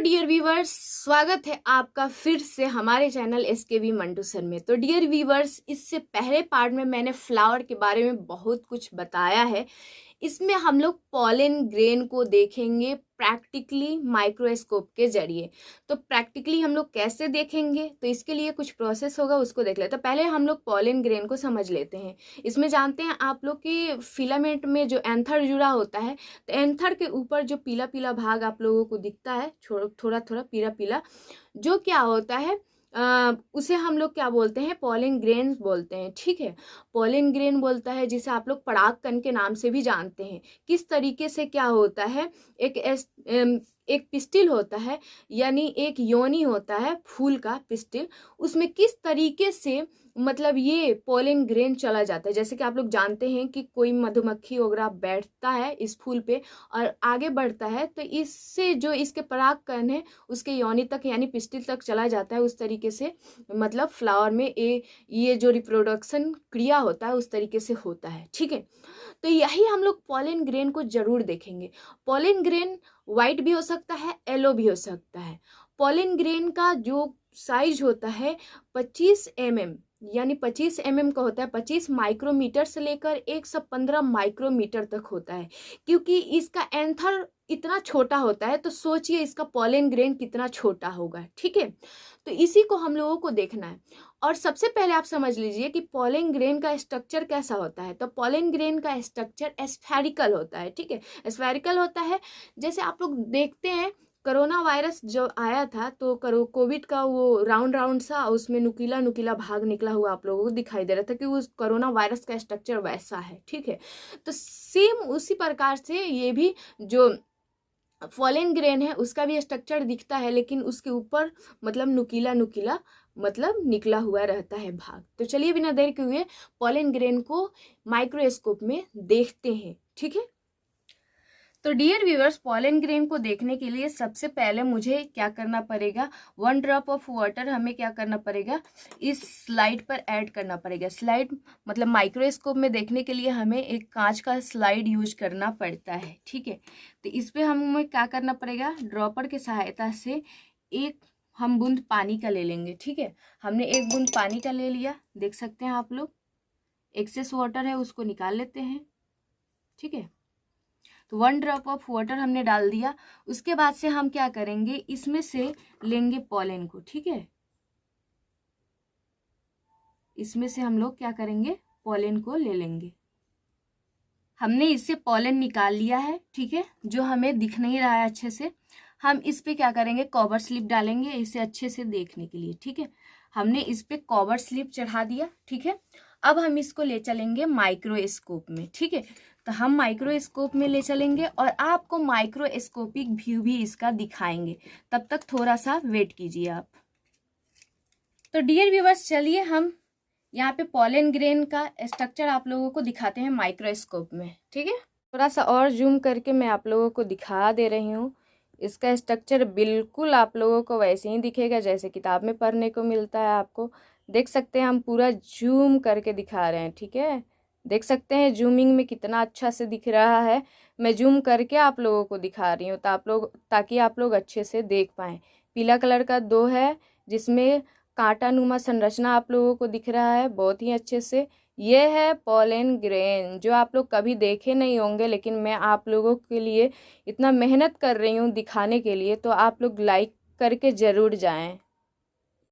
Dear viewers, स्वागत है आपका फिर से हमारे चैनल एसकेवी मंटू सर में। तो डियर व्यूवर्स, इससे पहले पार्ट में मैंने फ्लावर के बारे में बहुत कुछ बताया है। इसमें हम लोग पॉलन ग्रेन को देखेंगे प्रैक्टिकली माइक्रोस्कोप के जरिए। तो प्रैक्टिकली हम लोग कैसे देखेंगे, तो इसके लिए कुछ प्रोसेस होगा, उसको देख लेते हैं। तो पहले हम लोग पॉलन ग्रेन को समझ लेते हैं। इसमें जानते हैं आप लोग कि फिलामेंट में जो एंथर जुड़ा होता है, तो एंथर के ऊपर जो पीला पीला भाग आप लोगों को दिखता है, थोड़ा थोड़ा पीला पीला, जो क्या होता है उसे हम लोग क्या बोलते हैं, पॉलन ग्रेन बोलते हैं। ठीक है, पॉलन ग्रेन बोलता है, जिसे आप लोग परागकण के नाम से भी जानते हैं। किस तरीके से क्या होता है, एक पिस्टिल होता है, यानी एक योनि होता है फूल का पिस्टिल, उसमें किस तरीके से मतलब ये पॉलन ग्रेन चला जाता है। जैसे कि आप लोग जानते हैं कि कोई मधुमक्खी वगैरह बैठता है इस फूल पे और आगे बढ़ता है, तो इससे जो इसके परागकण है उसके योनि तक यानी पिस्टिल तक चला जाता है। उस तरीके से मतलब फ्लावर में ये जो रिप्रोडक्शन क्रिया होता है उस तरीके से होता है। ठीक है, तो यही हम लोग पॉलन ग्रेन को जरूर देखेंगे। पॉलन ग्रेन वाइट भी हो सकता है, येलो भी हो सकता है। पॉलन ग्रेन का जो साइज होता है 25 mm, यानी 25 mm का होता है। 25 माइक्रोमीटर से लेकर 115 माइक्रोमीटर तक होता है। क्योंकि इसका एंथर इतना छोटा होता है, तो सोचिए इसका पॉलन ग्रेन कितना छोटा होगा। ठीक है, तो इसी को हम लोगों को देखना है। और सबसे पहले आप समझ लीजिए कि पॉलन ग्रेन का स्ट्रक्चर कैसा होता है। तो पॉलन ग्रेन का स्ट्रक्चर स्फेरिकल होता है। ठीक है, स्फेरिकल होता है। जैसे आप लोग देखते हैं कोरोना वायरस जो आया था, तो कोविड का वो राउंड राउंड सा उसमें नुकीला नुकीला भाग निकला हुआ आप लोगों को दिखाई दे रहा था कि उस कोरोना वायरस का स्ट्रक्चर वैसा है। ठीक है, तो सेम उसी प्रकार से ये भी जो पॉलन ग्रेन है उसका भी स्ट्रक्चर दिखता है, लेकिन उसके ऊपर मतलब नुकीला नुकीला मतलब निकला हुआ रहता है भाग। तो चलिए बिना देर के हुए पॉलन ग्रेन को माइक्रोस्कोप में देखते हैं। ठीक है, तो डियर व्यूअर्स, पॉलन ग्रेन को देखने के लिए सबसे पहले मुझे क्या करना पड़ेगा, 1 ड्रॉप ऑफ वाटर हमें क्या करना पड़ेगा, इस स्लाइड पर ऐड करना पड़ेगा। स्लाइड मतलब माइक्रोस्कोप में देखने के लिए हमें एक कांच का स्लाइड यूज करना पड़ता है। ठीक है, तो इस पर हमें क्या करना पड़ेगा, ड्रॉपर की सहायता से एक हम बूंद पानी का ले लेंगे। ठीक है, हमने एक बूंद पानी का ले लिया, देख सकते हैं आप लोग। एक्सेस वाटर है उसको निकाल लेते हैं। ठीक है, तो 1 ड्रॉप ऑफ वाटर हमने डाल दिया। उसके बाद से हम क्या करेंगे, इसमें से लेंगे पॉलन को। ठीक है, इसमें से हम लोग क्या करेंगे, पॉलन को ले लेंगे। हमने इससे पॉलन निकाल लिया है। ठीक है, जो हमें दिख नहीं रहा है अच्छे से, हम इस पे क्या करेंगे, कवर स्लिप डालेंगे इसे अच्छे से देखने के लिए। ठीक है, हमने इस पे कवर स्लिप चढ़ा दिया। ठीक है, अब हम इसको ले चलेंगे माइक्रोस्कोप में। ठीक है, तो हम माइक्रोस्कोप में ले चलेंगे और आपको माइक्रोस्कोपिक व्यू भी इसका दिखाएंगे। तब तक थोड़ा सा वेट कीजिए आप। तो डियर व्यूअर्स, चलिए हम यहाँ पे पॉलन ग्रेन का स्ट्रक्चर आप लोगों को दिखाते हैं माइक्रोस्कोप में। ठीक है, थोड़ा सा और जूम करके मैं आप लोगों को दिखा दे रही हूँ। इसका स्ट्रक्चर बिल्कुल आप लोगों को वैसे ही दिखेगा जैसे किताब में पढ़ने को मिलता है। आपको देख सकते हैं, हम पूरा जूम करके दिखा रहे हैं। ठीक है, देख सकते हैं जूमिंग में कितना अच्छा से दिख रहा है। मैं जूम करके आप लोगों को दिखा रही हूँ ताकि आप लोग अच्छे से देख पाएँ। पीला कलर का 2 है जिसमें कांटा नुमा संरचना आप लोगों को दिख रहा है बहुत ही अच्छे से। ये है पॉलन ग्रेन, जो आप लोग कभी देखे नहीं होंगे, लेकिन मैं आप लोगों के लिए इतना मेहनत कर रही हूँ दिखाने के लिए, तो आप लोग लाइक करके ज़रूर जाएं।